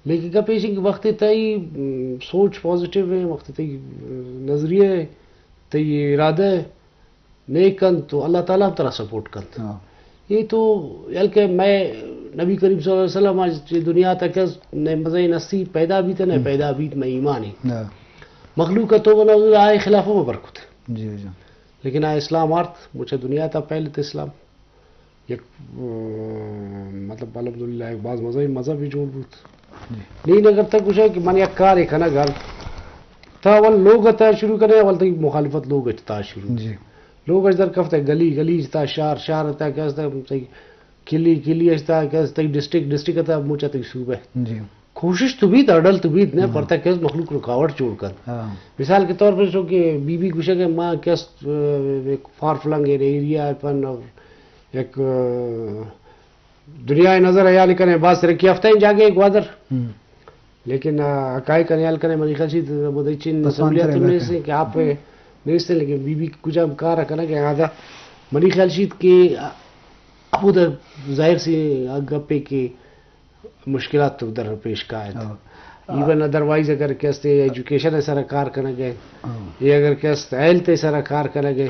لیکن کا پیشنگ وقت تئی سوچ پازیٹیو ہے، وقت تئی نظریہ ہے، تئی ارادہ ہے نیک کن تو اللہ تعالیٰ طرح سپورٹ کر. یہ تو کہ میں نبی کریم صلی اللہ علیہ وسلم آج دنیا تک مزہ نصیب پیدا بھی تھا نہ پیدا بھی میں ایمان ہی مخلوق کا تو بنا آئے خلافوں میں برکت ہے. لیکن آئے اسلام آرت مجھے دنیا تھا پہلے تو اسلام ایک مطلب الحمدللہ ایک بعض مذہب بھی جوڑ بوت نہیں اگر تک کچھ ہے کہ من یک کار ایک ہے نا گل تھا اول لوگ تا شروع کرے اول تک مخالفت لوگ تا شروع لوگ در کفتے گلی گلی تا شہر شہر تا کہتا کلی کلی تا کہتا ڈسٹرکٹ تا موچا تک صوبہ کوشش تو بھی اڈل تو بھی نے پڑتا کہ مخلوق رکاوٹ چھوڑ کر مثال کے طور پر سو کہ بی بی کچھ ہے کہ ماں کیس فار فلنگ ایریا پن ایک دنیا نظر عیال کریں بعض ترقی یافتہ ہیں جاگے ایک وادر لیکن حقائق عیال کریں منی خلشی بدئی چین سہولیات میں سے کہ آپ نہیں سے لیکن بی بی کچھ اب کار رکھنا کہ آدھا منی خلشی کے اب ادھر ظاہر سی گپے کی مشکلات تو ادھر پیش کا ہے ایون ادروائز اگر کیسے ایجوکیشن ایسا کار کرنا گئے یہ اگر کیسے ہیلتھ ایسا کار کرنا گئے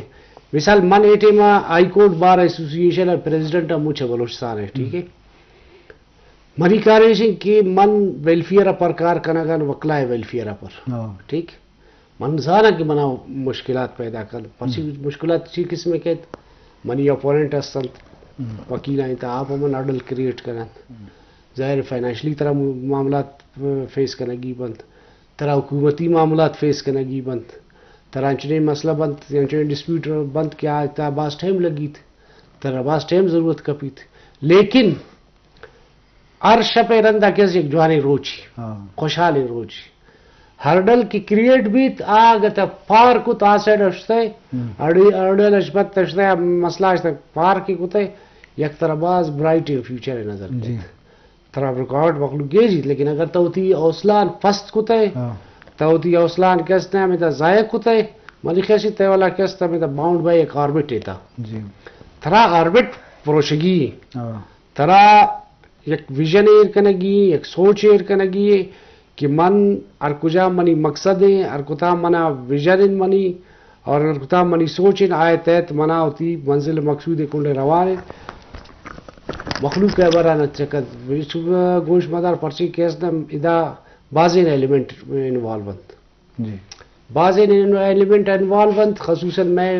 مثال من ایٹے میں ہائی کورٹ بار ایسوسیشن ہے پریزیڈنٹ مجھے بلوچستان ہے ٹھیک ہے منی کاریشن کہ من ویلفیئر پر کار کرنا گا وکلا ہے ویلفیئر پر ٹھیک من زانا کہ منا مشکلات پیدا کر پرسی مشکلات چی قسم میں کہت منی اپوننٹ ہستن وکیل آئیں تا آپ من اڈل کریٹ کرنا ظاہر فائنینشلی طرح معاملات فیس کرنے گی بند طرح حکومتی معاملات فیس کرنے گی بند ترانچنے مسئلہ بند ترانچنے ڈسپیوٹ بند کیا تا باس ٹائم لگی تھی ترا باس ٹائم ضرورت کپی تھی لیکن ہر شپ رندہ کیسے ایک جوانے روچی خوشحال روچی ہرڈل کی کریٹ بھی آگتا پار کو تاسیڈ اشتے اڑل اشبت اشتے مسئلہ اشتے پار کی کتے یک طرح باز برائٹ فیوچر ہے نظر طرح رکاوٹ مخلوق گے جی لیکن اگر تو تھی اوسلان فست کتے تو تھی اوسلان کیستے ہیں ہمیں ضائع کتے منی خیسی تے والا کیستا ہمیں باؤنڈ بائی ایک آربٹ ایتا طرح آربٹ پروشگی طرح ایک ویژن ایر کنگی ایک سوچ ایر کنگی کہ من ارکجا منی مقصد ہے ارکتا منا ویژن منی اور ارکتا منی سوچ آئے تحت منا ہوتی منزل مقصود کنڈے روانے مخلوق ہے برا نہ چکت گوش مدار پرچی کیس نہ ادا بازین ایلیمنٹ انوالومنٹ بازین ایلیمنٹ انوالومنٹ خصوصاً میں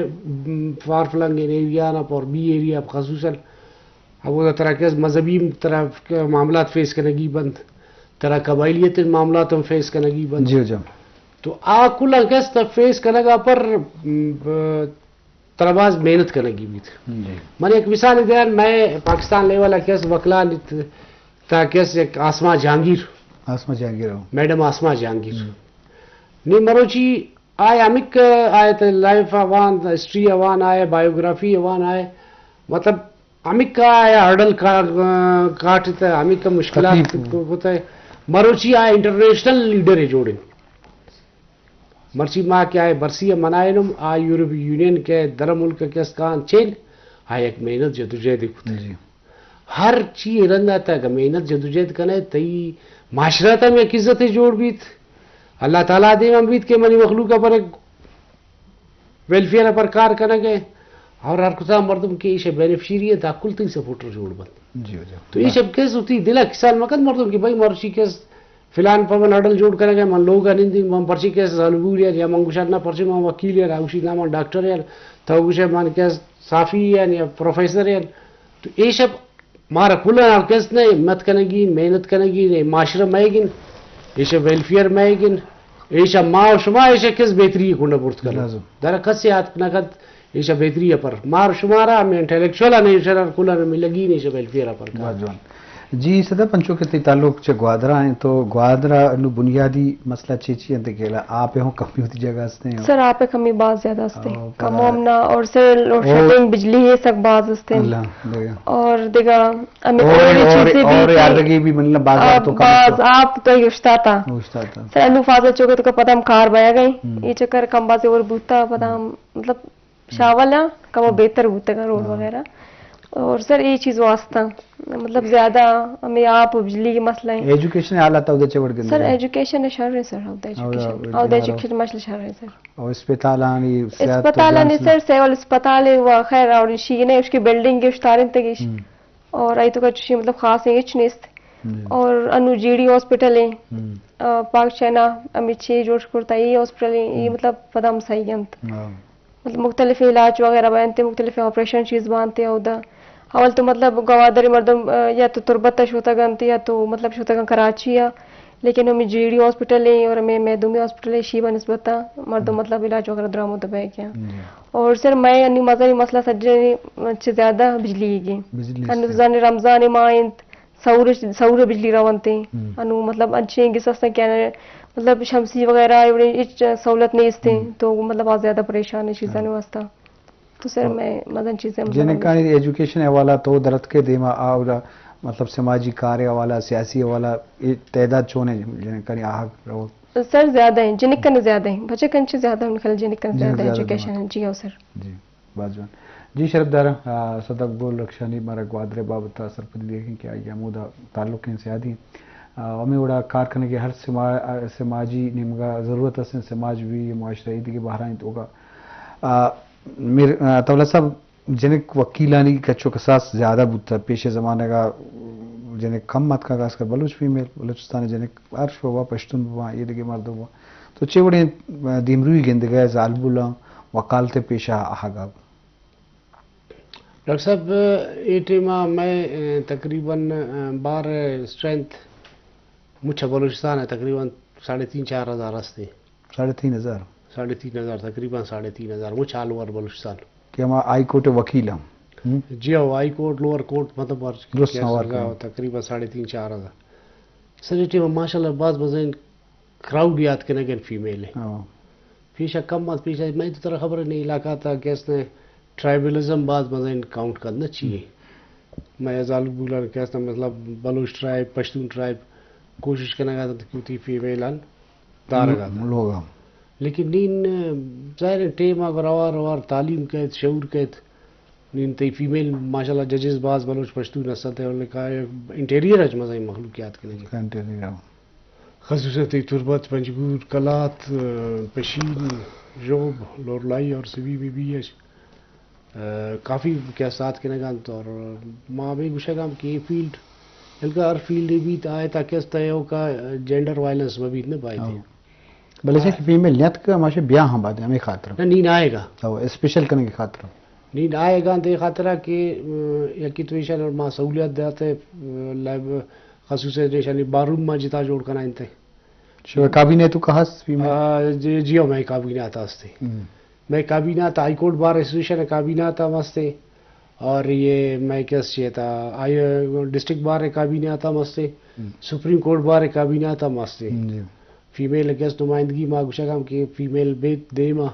فار فلنگ ایریا نہ اور بی ایریا خصوصاً اب وہ طرح کے مذہبی طرح کے معاملات فیس کرنے گی بند طرح قبائلیت معاملات میں فیس کرنے گی بند تو کل کیس فیس کرنے گا پر طرباز محنت کرنے کی بھی تھی میں نے ایک مثال دیا میں پاکستان لیول کیس وکلا تا کیس ایک آسما جہانگیر میڈم آسما جہانگیر نہیں مروچی آئے امک آئے لائف اوان ہسٹری اوان آئے بایوگرافی اوان آئے مطلب امک کا آئے ہرڈل کاٹ امک کا مشکلات ہوتا ہے مروچی آئے انٹرنیشنل لیڈر ہے جوڑے مرچی ماں کیا ہے برسی منائنم آ یورپی یونین کے در ملک کے کان چین آئے ایک محنت جدوجہد ہر چیز رندا تھا کہ محنت جدوجہد کرنے تئی معاشرت میں ایک عزت جوڑ بیت اللہ تعالیٰ دے امید کے منی مخلوق پر ایک ویلفیئر پر کار کرنے گئے اور ہر کتا مردم کے یہ بینیفیشری ہے کل تھی سپورٹر جوڑ بند تو یہ سب کیس ہوتی دلا کسان مقد مردم کی بھائی مرشی کیس فلان پر من اڈل جوڑ کرے گا من لوگ نندی من پرچی کیس ضلبور یا منگوشات نہ پرچی من وکیل یا اوشی نام ڈاکٹر یا تو گوشے من کیس صافی یا پروفیسر یا تو یہ سب مارا کھلا کیس نے ہمت کرنے گی محنت کرنے گی معاشرہ میں گن یہ سب ویلفیئر میں گن یہ سب ماں شما یہ سب کیس بہتری کنڈا پورت کرنا درخت سے ہاتھ نقد یہ سب بہتری ہے پر مار شمارا میں انٹلیکچولا نہیں شرار کھلا میں لگی نہیں سب ویلفیئر پر جی صدر پنچوں کے تعلق چ گوادرا ہیں تو گوادرا نو بنیادی مسئلہ چیچی ہیں کہ آپ ہوں کمی ہوتی جگہ ہستے ہیں سر آپ کمی باز زیادہ ہستے ہیں کم ہومنا اور سر لوڈ شیڈنگ بجلی ہے سک باز ہستے ہیں اور دیگا اور یادگی بھی مطلب باز آپ تو اشتاتا سر انو فاضل چوکے تو پتہ ہم کار بیا گئے یہ چکر کم بازے اور بوتا پتہ ہم مطلب شاول ہے کم بہتر بوتے گا روڈ وغیرہ اور سر یہ چیز واسطہ مطلب زیادہ ہمیں آپ بجلی کے مسئلہ ہیں ایجوکیشن حالات ہوتے چوڑ کے سر ایجوکیشن شہر ہے سر ہوتا ایجوکیشن مسئلہ شہر ہے سر اور اسپتالانی اسپتالانی سر سیول اسپتال و خیر اور شینے اس کی بلڈنگ اس تارن تگیش اور ای تو کچھ مطلب خاص ہے اچ نیست اور انو جی ڈی ہاسپٹل ہے پاک چینا امی چھ جوش کرتا یہ ہاسپٹل ہے یہ مطلب پدام صحیح گنت مطلب مختلف علاج وغیرہ بنتے مختلف آپریشن چیز بانتے ہوتا اول تو مطلب گوادری مردم یا تو تربت شوتا گنتی یا تو مطلب شوتا گن کراچی ہے لیکن ہمیں جی ڈی ہاسپٹل ہے اور ہمیں میدومی ہاسپٹل ہے شیبہ نسبت مردم مطلب علاج وغیرہ درامو دبائے کیا اور سر میں انی مزاری مسئلہ سجنے زیادہ بجلی کی انو رمضان مائنت سور بجلی روانتے انو مطلب اچھے گسستے کیا مطلب شمسی وغیرہ سہولت نہیں استے تو مطلب آج زیادہ پریشان ہے چیزیں واسطہ تو سر میں مدن چیزیں جنہیں کہانی ایجوکیشن حوالہ تو درد کے دیما آورا مطلب سماجی کاریہ والا سیاسی حوالہ تعداد چونے جنہیں کہانی آہاگ رو سر زیادہ ہیں جنکن زیادہ ہیں بچے کنچے زیادہ ہیں خل جنکن زیادہ ایجوکیشن ہے جی ہو سر جی بازوان جی شرف دارا صدق گول رکشانی مارا گوادر بابتا سرپتی دیکھیں کہ آئی عمودہ تعلق ان سے آدھی ہمیں اڑا کار کرنے کے ہر سماجی نمگا ضرورت ہے سماج بھی معاشرہ عیدی کے بہرائیں تو ہوگا طولہ صاحب جنک وکیلانی کچو کساس زیادہ بودتا پیش زمانے کا جنک کم مت کا خاص کر بلوچ فیمیل بلوچستان جنک عرش ہوا پشتون ہوا یہ دیکھے مرد ہوا تو چوڑے دیمروی گندگاہ زالبولا وکالت پیشہ آہاگا ڈاکٹر صاحب یہ ٹیمہ میں تقریباً بار اسٹرینتھ مجھے بلوچستان ہے تقریباً 3,500-4,000 ہستے 3,500 تقریباً 3,500 مجھے آل اوور بلوچستان کہ ہم آئی کورٹ وکیل ہم جی ہو ہائی کورٹ لوور کورٹ مطلب تقریباً 3,500-4,000 سر یہ ٹیم ماشاء اللہ بعض بزین کراؤڈ یاد کرنے گئے فیمیل ہے پیشہ کم مت پیشہ میں تو طرح خبر نہیں علاقہ تھا کہ اس نے ٹرائبلزم بعض بزین کاؤنٹ کرنا چاہیے میں ازال بولا کہ اس نے مطلب بلوچ ٹرائب پشتون ٹرائب کوشش کرنا گا تھا کیوں فیمیل آن دارگا لوگا لیکن نین ظاہر ٹیم اگر اوار تعلیم کہت شعور کہت نین تی فیمیل ماشاءاللہ ججز بعض بلوچ پشتون نسل ہے انہوں نے کہا انٹیریئر اج مزائی مخلوقیات کے لئے خصوصاً تی تربت پنجگور کلات پشین جوب لورلائی اور سوی بی بی ایچ کافی کیسات کے نگانت اور ماں بھی گوشہ گام کہ یہ فیلڈ ہلکا ہر فیلڈ بھی آئے تاکہ اس طرح کا جینڈر وائلنس میں بھی اتنے پائے تھے بلے سے کہ فیمیل نیت کا ماشے بیاہ ہم بات ہے ہمیں خاطر نیند آئے گا اسپیشل کرنے کی خاطر نیند آئے گا تو خاطرہ کہ یکی تو ایشان اور ماں سہولیت دیتے خصوصاً ایشانی باروم ماں جتا جوڑ کرنا انتے کابینہ تو کہا فیمیل جی ہو میں کابینہ آتا ہستے میں کابینہ آتا ہائی کورٹ بار ایسوسیشن کابینہ آتا مستے اور یہ میں کیس چاہیے تھا ڈسٹرکٹ بار کابینہ آتا مستے سپریم کورٹ بار کابینہ آتا مستے فیمیل کیس نمائندگی ماں گوشہ گام کہ فیمیل بیت دے ماں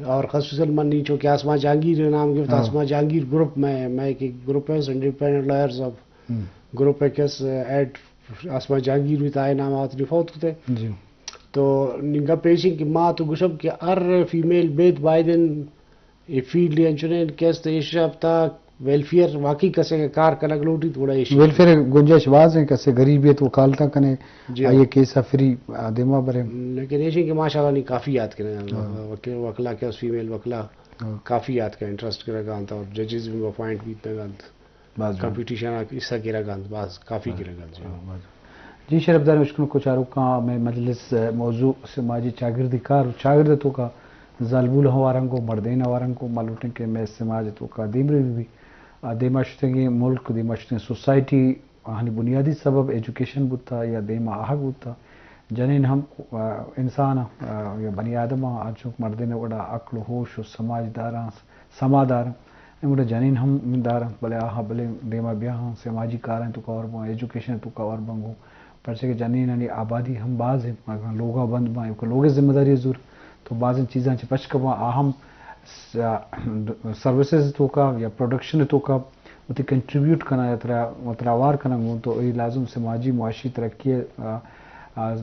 اور خصوصاً من نیچو کہ آسما جہانگیر نام گفت آسما جہانگیر گروپ میں ایک گروپ ہے انڈیپینڈنٹ لائرز آف گروپ ہے کیس ایڈ آسما جہانگیر بھی تائے نام آت رفوت ہوتے تو نگا پیشنگ کہ ماں تو گوشب کہ ہر فیمیل بیت بائدن یہ فیلڈ انچونین کیس تو ایشاب تا ویلفیئر واقعی کسے کار کنک لوٹی تھوڑا ایشی ویلفیئر گنجش واز ہیں کسے غریبیت وکالتا کنے آئیے کیسا فری دیما برے لیکن ایشی کہ ماشاءاللہ نہیں کافی یاد کرنے وکلا کیس فیمیل وکلا کافی یاد کرنے انٹرسٹ کرے گانتا اور ججز بھی اپوائنٹ بھی اتنا گانت کمپیٹیشن اس کا گرا گانت باز کافی گرا گانت جی شرف دار مشکل کو چاروں کا میں مجلس موضوع سماجی چاگردی کار چاگرد تو کا ظالبول ہوارنگ کو مردین ہوارنگ کو معلوم کہ میں سماج تو کا دیمری بھی دیما شتنگی ملک دیما شتنگی سوسائٹی ہنی بنیادی سبب ایجوکیشن بودتا یا دیما آہگ بودتا جنین ہم انسان یا بنی آدم آنچوک مردین وڑا عقل ہوش و سماج داران سما داران وڑا جنین ہم داران بلے آہا بلے دیما بیاہاں سماجی کاریں تو کا اور بان ایجوکیشن تو کا اور بانگو پرچہ کہ جنین ہنی آبادی ہم باز ہیں لوگا بند بائیں لوگ ذمہ داری ضرور تو بعض چیزاں پچ کا اہم سروسز تو کا یا پروڈکشن تو کا وہ کنٹریبیوٹ کرنا اتراوار کرنا گوں تو یہ لازم سماجی معاشی ترقی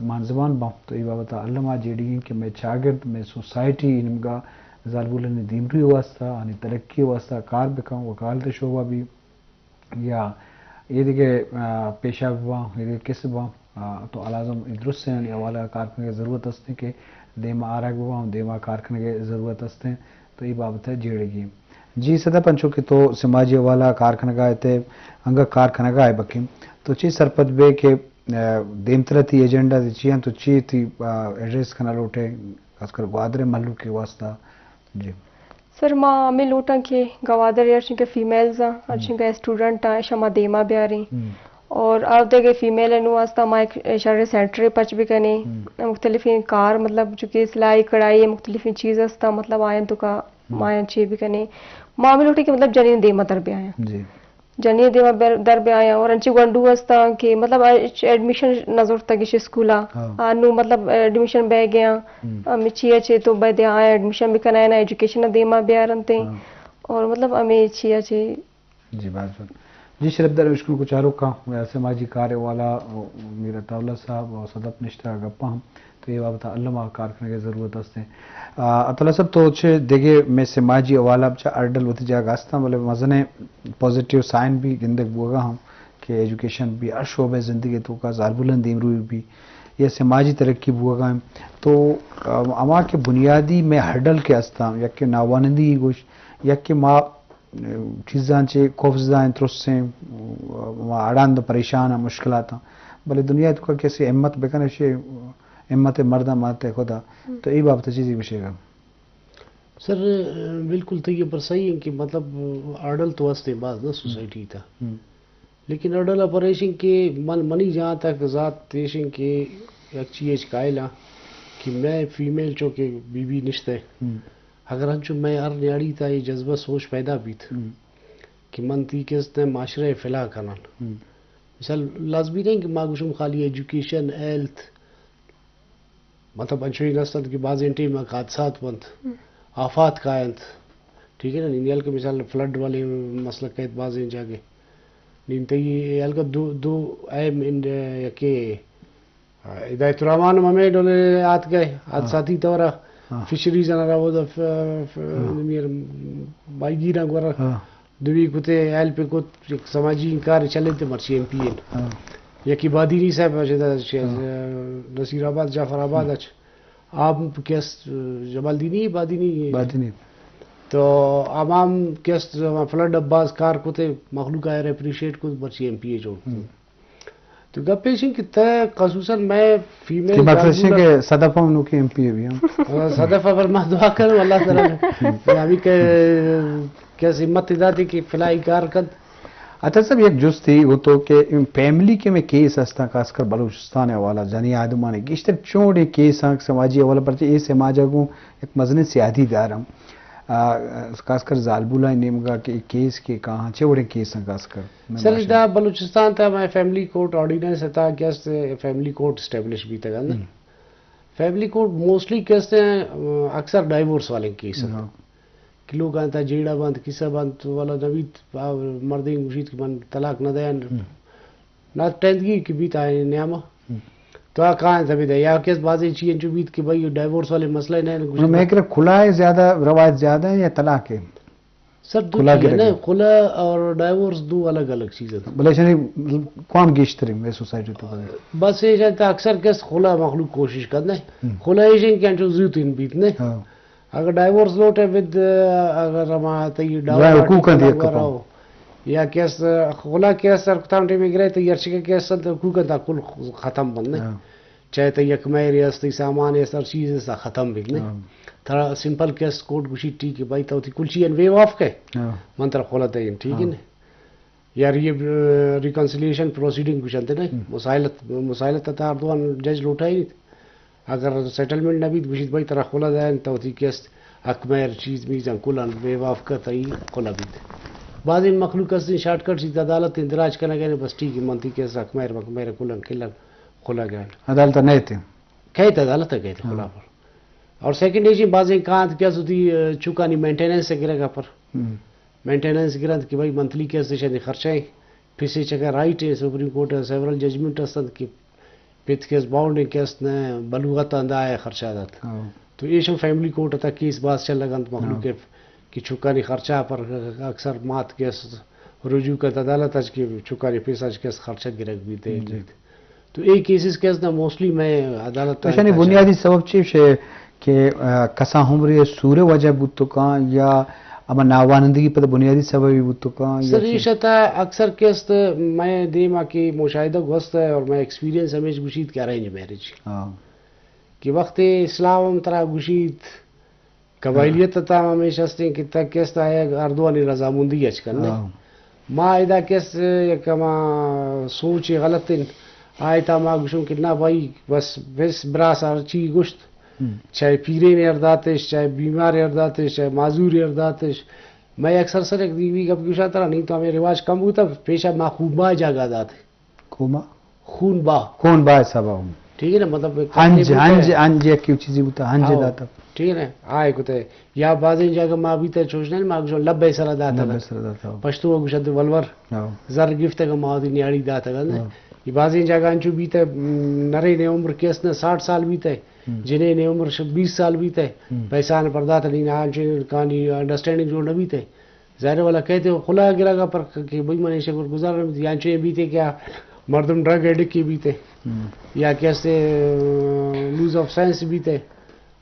مان زبان باں تو یہ بابت علامہ جیڈی کہ میں چاگرد میں سوسائٹی انمگا زالبولن دیمری واسطہ یعنی ترقی واسطہ کار بکاں وکالت شعبہ بھی یا یہ دیکھے پیشہ ہوا یہ کسب تو الازم درست ہیں حوالہ کارخانے کی ضرورت ہستے کہ دیما آرگ ہوا دیما کارخانے کی ضرورت ہستے تو یہ بابت ہے جیڑے گی جی صدا پنچو کہ تو سماجی حوالہ کارخانہ گاہ تے انگا کارخانہ گاہ بکیم تو چی سرپت بے کہ دیمترہ تھی ایجنڈا تھی چیئن تو چی تھی ایڈریس کھنا لوٹے خاص کر گوادر محلو کے واسطہ جی سر ماں میں لوٹاں کے گوادر ارچن کے فیمیلز ہیں ارچن کے اسٹوڈنٹ ہیں شما دیما بیاری اور آردے کے فیمیل انو واسطہ ماں ایک اشارے سینٹر پچ بھی کنے مختلف کار مطلب جو کہ سلائی کڑائی مختلف چیز ہستا مطلب آئین تو کا ماں چی بھی کنے ماں میں لوٹے کہ مطلب جنین دیما در بھی آیا جی جنین دیما در بھی آیا اور انچی گونڈو ہستا کہ مطلب ایڈمیشن نظر تک اسکولا آنو مطلب ایڈمیشن بے گیا ہمیں چیا چے تو بے دیا آیا ایڈمیشن بھی کنا نا ایجوکیشن دیما بھی آرنتے اور مطلب ہمیں چیا چے جی بات جی شرف در اشکل کو چاروں کا سماجی کاریہ والا میرا طاولہ صاحب اور صدف نشتہ گپا ہم تو یہ بابتا علمہ کارخانے کی ضرورت ہستے اطلاع صاحب تو چھے دیکھے میں سماجی حوالہ بچا اردل ہوتی جا گاستا بلے مزنے پوزیٹیو سائن بھی گندگ بوگا ہم کہ ایجوکیشن بھی ہر شعبہ زندگی تو کا زالبولن دیمروی بھی یہ سماجی ترقی بوگا ہم تو اما کے بنیادی میں ہرڈل کے ہستا یا کہ ناوانندی گوش یا کہ ماں چیزاں چے خوفزدہ ترس سے اڑاند پریشان مشکلات بلے دنیا تو کا کیسے احمت بکنے سے احمت مردہ ماتے خدا تو یہ بابت چیزی بشے گا سر بالکل تو یہ پر صحیح ہے کہ مطلب اڑل تو ہستے بعض نا سوسائٹی تھا لیکن اڑل اپریشن کے منی جہاں تک ذات تیشن کے ایک چیز قائلہ کہ میں فیمیل چو کہ بی نشتے اگر ہنچو میں ہر نیاڑی تھا یہ جذبہ سوچ پیدا بھی تھا کہ من تی کس نے معاشرہ فلاح کنن مثال لازمی نہیں کہ ماگوشم خالی ایجوکیشن ہیلتھ مطلب انشوئی نسل کی بعض انٹی میں حادثات بند آفات کائنت ٹھیک ہے نا نیال کے مثال فلڈ والے مسئلہ قید بعض ان جاگے نینتے یہ کا دو اہم کہ ہدایت الرحمان ممے ڈولے آت گئے حادثاتی طورہ فشریز انا وہ میر بائی گیرا گورا دوی کتے ایل پہ کت سماجی کار چلے تھے مرچی ایم پی این یکی بادینی صاحب نصیر آباد جعفر آباد آپ کیس جمال دینی بادینی تو عوام کیس فلڈ عباس کار کتے مخلوق آئے اپریشیٹ کو مرچی ایم پی اے جوڑ تو گپ پیشن کہ تے خصوصاً میں فیمیل مطلب کہ صدف ہم کی ایم پی اے بھی ہم صدف پر میں دعا کروں اللہ تعالیٰ ابھی کہ کیسے ہمت داتی کہ فلاحی کار کد اچھا صاحب ایک جز تھی وہ تو کہ فیملی کے میں کیس ہستا خاص کر بلوچستان حوالہ جنی آدمانے گشتر چوڑے کیس ہیں سماجی حوالہ پر یہ سماجہ کو ایک مزنے سیادی دارم خاص کر زالبولہ نیمگا کہ کیس کے کہاں چوڑے کیس ہیں خاص کر سر دا بلوچستان تھا میں فیملی کورٹ آرڈیننس تھا کیسے فیملی کورٹ اسٹیبلش بھی تھا نا فیملی کورٹ موسٹلی کیسے ہیں اکثر ڈائیورس والے کیس ہیں کہ لوگ آتا جیڑا بند کسا بند والا نوید مردیں مشید کی من طلاق نہ دیا نہ ٹینگی کی بیت آئے نیامہ تو کہاں ہے تبھی دے یا کس بازیں چیئیں جو بیت کہ بھائی ڈائیورس والے مسئلہ نہیں میں کہ کھلا ہے زیادہ روایت زیادہ ہے یا طلاق ہے سر دو چیئے نا کھلا اور ڈائیورس دو الگ الگ چیزیں تھا بلے شنی کون گیشتری میں سوسائٹی تو بس یہ جانتا اکثر کس کھلا مخلوق کوشش کرنا ہے کھلا یہ جن کی انچو زیوت ان بیت نے اگر ڈائیورس لوٹ ہے ود اگر ہم آتا یہ ڈاؤ یا کیس خلا کیس سر کتام ٹیم گرے تو یرچی کا کیس سر حقوق تا کل ختم بندنے چاہے تو یک میری استی سامان ہے سر چیز ہے ختم بگنے تھوڑا سمپل کیس کوٹ گوشی ٹھیک ہے بھائی تو کل چیئن ویو آف کے منتر خلا تا ٹھیک ہے نا یار یہ ریکنسیلیشن پروسیڈنگ کچھ انتے نا مسائلت تا اردوان جج لوٹا ہی نہیں اگر سیٹلمنٹ نہ بھی گوشید بھائی طرح خلا دائن تو کیس اکمیر چیز میزان کلان ویو آف کا تا ہی خلا بیت بعض ان مخلوق استے شارٹ کٹ سی عدالت اندراج کرنا گئے بس ٹھیک ہے منتی کیس اکمیر مکمیر کلان کلان خلا گئے عدالت نہیں تھے کہتے عدالت ہے کہتے خلا پر اور سیکنڈ ایجی بعض ان کہاں کیا ہوتی چکانی مینٹیننس سے گرے گا پر مینٹیننس گرا کہ بھائی منتھلی کیسے شاید خرچائیں پھر سے چکا رائٹ ہے سپریم کورٹ ہے سیورل ججمنٹ ہستند کہ پت کیس باؤنڈنگ کیس نے بلوغت اندہ ہے خرچہ دات تو یہ فیملی کوٹ تھا کیس بات چل لگا مخلوق کے کہ چکانی خرچہ پر اکثر مات کیس رجوع کا عدالت اج کے چکانی پیسہ کیس خرچہ گرک بھی تھے تو ایک کیسز کیس نہ موسٹلی میں عدالت یعنی بنیادی سبب چیف ہے کہ کسا عمر سورہ وجہ بوتو کا یا اما ناوانندگی پر بنیادی سبب بوتو کا سر یہ شتا اکثر کیس میں دیما کی مشاہدہ گوست ہے اور میں ایکسپیرینس ہمیشہ گشید کیا رہے ہیں میرج کہ وقت اسلام ترا گشید قبائلیت تا ہمیشہ سے کہ تک کیس تا ہے اردوانی رضامندی اچ کرنا ما ادا کیس یک ما سوچ غلط آئے تا ما گشوں کہ نہ بھائی بس براس چی گشت چاہے پیرے نے ارداتش چاہے بیمار ارداتش چاہے معذور ارداتش میں اکثر سر ایک دیوی گپ گوشا ترا نہیں تو ہمیں رواج کم ہوتا پیشہ ما خون با جاگا داتے خون با سبب ٹھیک ہے نا مطلب ہنج کیوں چیزی ہوتا ہنج داتا ٹھیک ہے نا آئے کتے یا بعضی جگہ ما بھی تے چوشنے ما گشو لب سرا داتا پشتو گشد ولور زر گفت کا ما دی نیاڑی داتا گا یہ بعضی جگہ انچو بھی تے نرے نے عمر کیس نے 60 سال بھی تے جنہیں نے عمر 20 سال بھی تے پیسہ نے پردہ تھا نہیں آنچو کہانی انڈرسٹینڈنگ جو نبی تے ظاہر والا کہتے ہو خلا گرا گا پر کہ بھئی منہ شکر گزار رہے ہیں آنچو یہ بھی تے کیا مردم ڈرگ ایڈک کی بھی تے یا کیسے لوز آف سائنس بھی تے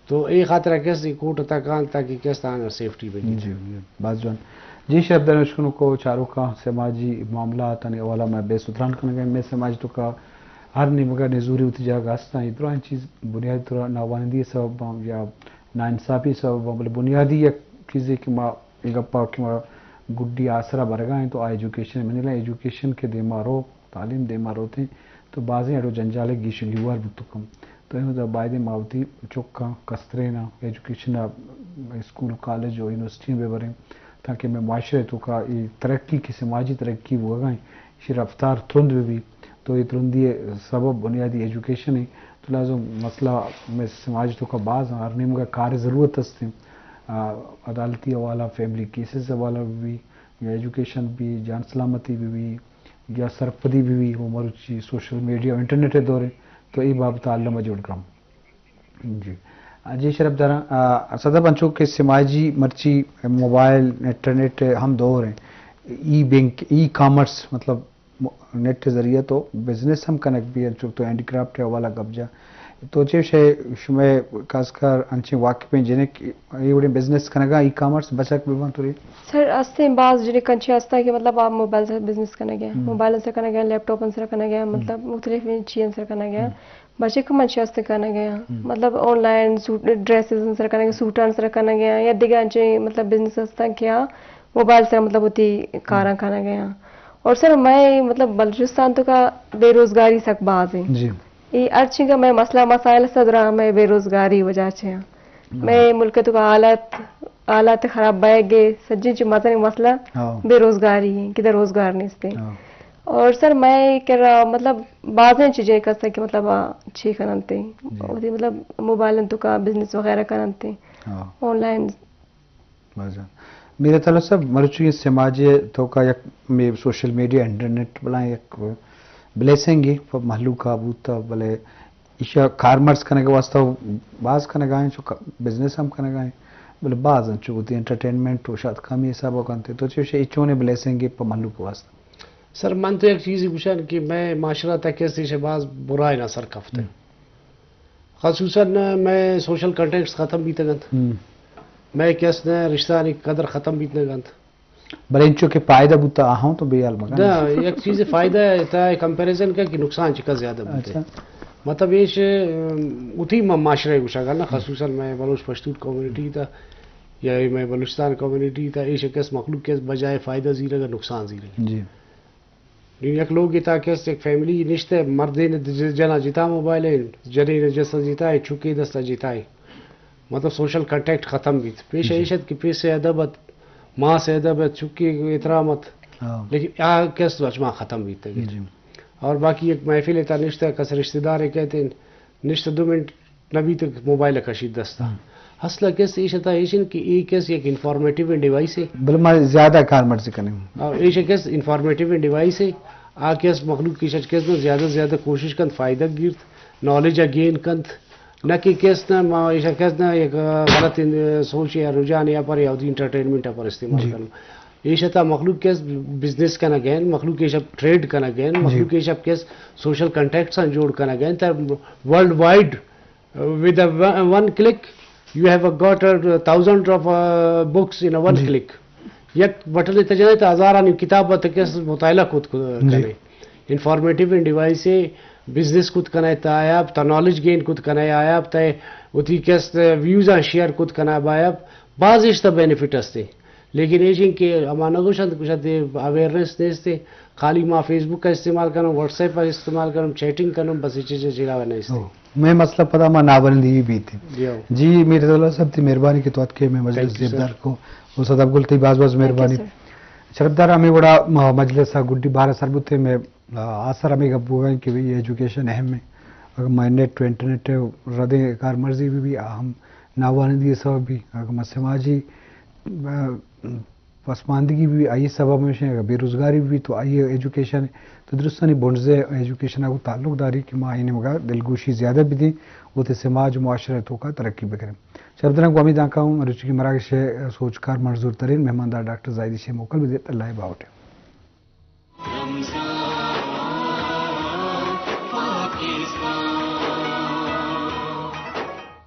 تو ایک خاطرہ کیسے کوٹ تک آن تاکہ کیسے آنا سیفٹی بھی جی باز جوان جی شرف دنشکنوں کو چاروں کا سماجی معاملات آنے والا میں بے ستران کرنے گئے میں سماج تو کا ہر نمگا نزوری ہوتی جا گاستا ہے ادھر چیز بنیادی طور ناوانندی سبب یا ناانصافی سبب بلے بنیادی ایک چیز ہے کہ ما گپا کہ ما گڈی آسرا برگا ہیں تو ایجوکیشن میں نہیں ایجوکیشن کے دے مارو تعلیم دے مارو تھے تو بعضیں اڑو جنجالے گیش لیوار بتکم تو یہ ہوتا باید ماوتی چوکا کسترینا ایجوکیشن اسکول کالج اور یونیورسٹی میں بریں تاکہ میں معاشرے تو کا ترقی کی سماجی ترقی وہ گائیں یہ رفتار ترند بھی تو یہ ترندی سبب بنیادی ایجوکیشن ہے تو لازم مسئلہ میں سماج تو کا بعض ہر نیم کا کار ضرورت ہستے عدالتی حوالہ فیملی کیسز حوالہ بھی یا ایجوکیشن بھی جان سلامتی بھی یا سرپدی بھی وہ مروچی سوشل میڈیا انٹرنیٹ دورے تو یہ باب تعلم جوڑ کم جی جی شرف دارا صدر بنچوں کے سماجی مرچی موبائل انٹرنیٹ ہم دور ہیں ای بینک ای کامرس مطلب نیٹ کے ذریعے تو بزنس ہم کنیکٹ بھی ہے تو ہینڈی کرافٹ ہے والا قبضہ تو چیش ہے شمیں خاص کر انچے واقع جنہیں یہ بڑے بزنس کرنے گا ای کامرس بچک بھی بنت رہی سر استے بعض جنہیں کنچے ہستا ہے کہ مطلب آپ موبائل سے بزنس کرنے گیا موبائل سے کرنے گیا لیپ ٹاپ سے کرنے گیا مطلب مختلف چیزیں سے کرنے گیا بچے کو منشی ہستے کرنے گیا مطلب آن لائن سوٹ ڈریسز سے کرنے گیا سوٹان سے کرنے گیا یا دیگر انچے مطلب بزنس ہستا کیا موبائل سے مطلب ہوتی کاراں کھانا گیا اور سر میں مطلب بلوچستان تو کا بے روزگاری سک باز ہے یہ ارچی کا میں مسئلہ مسائل صدرہ میں بے روزگاری وجہ سے میں ملک تو کا حالات خراب بائے گے سجن چی مطلب مسئلہ بے روزگاری ہے کدھر روزگار نہیں اس پہ اور سر میں کہہ رہا مطلب بعضیں چیزیں کرتا کہ مطلب اچھی کرنتے مطلب موبائل تو کا بزنس وغیرہ کرنتے آن لائن میرے تعلق سب مرچوی سماجی تو کا یک میں سوشل میڈیا انٹرنیٹ بلائیں یک بلیسنگ ہے محلو کا بوتا بلے ایشا کارمرس کرنے کے واسطہ بعض کرنے گائیں جو بزنس ہم کرنے گائیں بلے بعض انچو ہوتی انٹرٹینمنٹ و شاید کمی حساب ہو کرتے تو چیوشے ایچوں نے بلیسنگ ہے پا محلو کے واسطہ سر من تو ایک چیزی پوچھان کہ میں معاشرہ تک کیسے سے بعض برائی نہ سر کفتے خصوصاً میں سوشل کنٹیکٹس ختم بھی تگنت میں کیس نے رشتہ نہیں قدر ختم بھی تگنت بلے انچو کے فائدہ بوتا آہاں تو بے علم نا ایک چیز فائدہ ہے کمپیریزن کا کہ نقصان چکا زیادہ بوتے مطلب یہ اتھی معاشرہ گوشا گا نا خصوصاً میں بلوچ پشتون کمیونٹی تھا یا میں بلوچستان کمیونٹی تھا یہ کیس مخلوق کے بجائے فائدہ زیرہ گا نقصان زیرہ جی یک لوگ تا کیس ایک فیملی نشتے مردے نے جنا جیتا موبائل ہے جنے نے جسا جیتا ہے چکے دستا جیتا ہے مطلب سوشل کنٹیکٹ ختم بھی پیش عیشت کی پیش سے ادبت ماں سے ادبت چکے احترامت لیکن آ کیس وجمہ ختم بھی تھے اور باقی ایک محفل تا نشتہ کس رشتہ دار کہتے ہیں نشتہ 2 منٹ نبی تک موبائل کشید دستا حسلہ کیس ایشتا ایشن کی ایک کیس ایک انفارمیٹیو ڈیوائس ہے بلما زیادہ کارمر سے کرنے اور ایشا کیس انفارمیٹیو ڈیوائس ہے آ کیس مخلوق کی شچ کیس میں زیادہ سے زیادہ کوشش کند فائدہ گرت نالج گین کند نہ کہ کس نہ معاشہ کس نہ ایک غلط سوچ یا رجحان یا پر یا انٹرٹینمنٹ پر استعمال کرنا یہ شتا مخلوق کس بزنس کنا گین مخلوق کے شب ٹریڈ کنا گین مخلوق کے شب کس سوشل کنٹیکٹس جوڑ کنا گین تا worldwide with one click you have got thousands of books in one click. یک بٹن تجربے تو ہزاران کتاب تکس مطالعہ خود کرے انفارمیٹیو ڈیوائس بزنس خود کنا تایاب تا نالج گین خود کنا آیاب تا اتی کس ویوز شیئر خود کنا بایاب بعض اشتا بینیفٹ استے لیکن یہ کہ ہمانا گوشت کچھ اویئرنیس دیستے خالی ما فیس بک کا استعمال کروں واٹس ایپ کا استعمال کروں چیٹنگ کروں بس یہ چیزیں چلاوے نہیں استے میں مسئلہ پتا میں نابلندی بھی تھی جی میرے اللہ صاحب تھی مہربانی کے توات کے میں مجلس زیبدار کو استاد ابگل تھی باز مہربانی شرفدار ہمیں بڑا مجلس گڈی 12 سربت تھے میں آثر ہمیں گپ کہ بھی ایجوکیشن اہم ہے اگر میں نیٹ ٹو انٹرنیٹ ردیں کار مرضی بھی اہم نابلندی سبب بھی اگر سماجی پسماندگی بھی آئی سبب میں بے روزگاری بھی تو آئیے ایجوکیشن تو درستانی بنڈزے ایجوکیشن کو تعلق داری کہ ماں آئینے مگا دلگوشی زیادہ بھی دیں وہ تو سماج معاشرتوں کا ترقی بھی کریں شرفدرہ کو امید آنکھا ہوں رچی کی مراکش سوچ کار منظور ترین مہماندار ڈاکٹر زاہدی شیخ موکل بھی دیتا اللہ باوٹے